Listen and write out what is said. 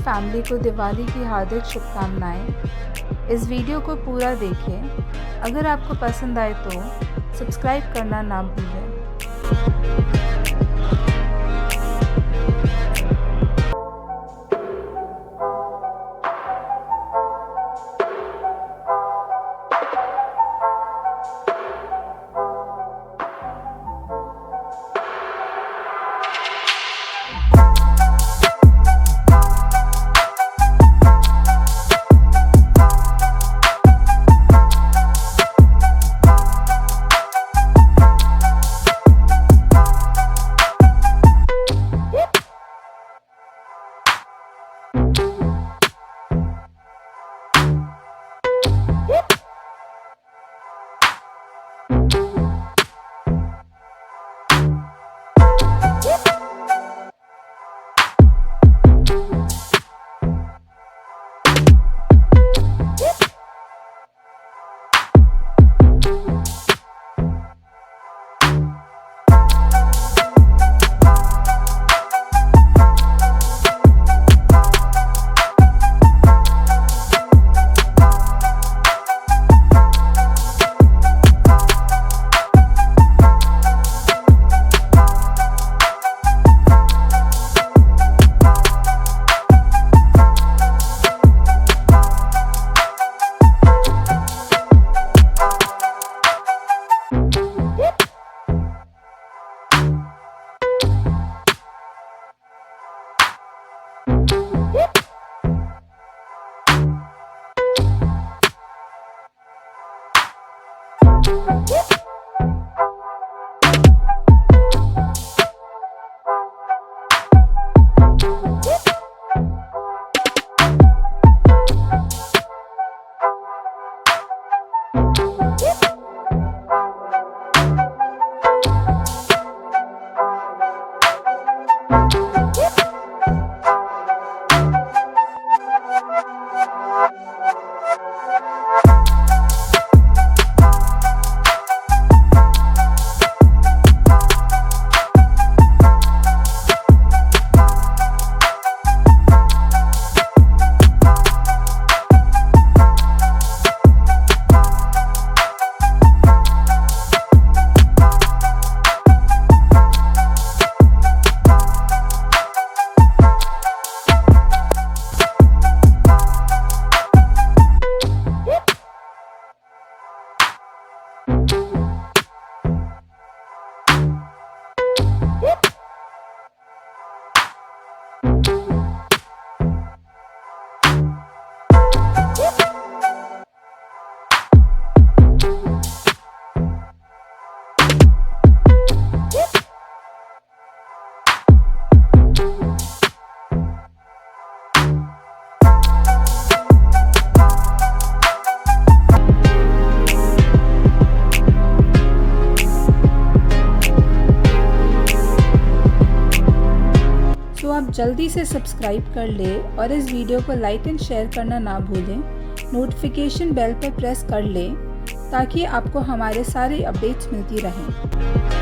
Family को दिवाली की हार्दिक शुभकामनाएं। इस वीडियो को पूरा देखें। अगर आपको पसंद आए तो सब्सक्राइब करना ना भूलें। तो आप जल्दी से सब्सक्राइब कर ले और इस वीडियो को लाइक एंड शेयर करना ना भूलें। नोटिफिकेशन बेल पर प्रेस कर लें ताकि आपको हमारे सारे अपडेट्स मिलती रहें।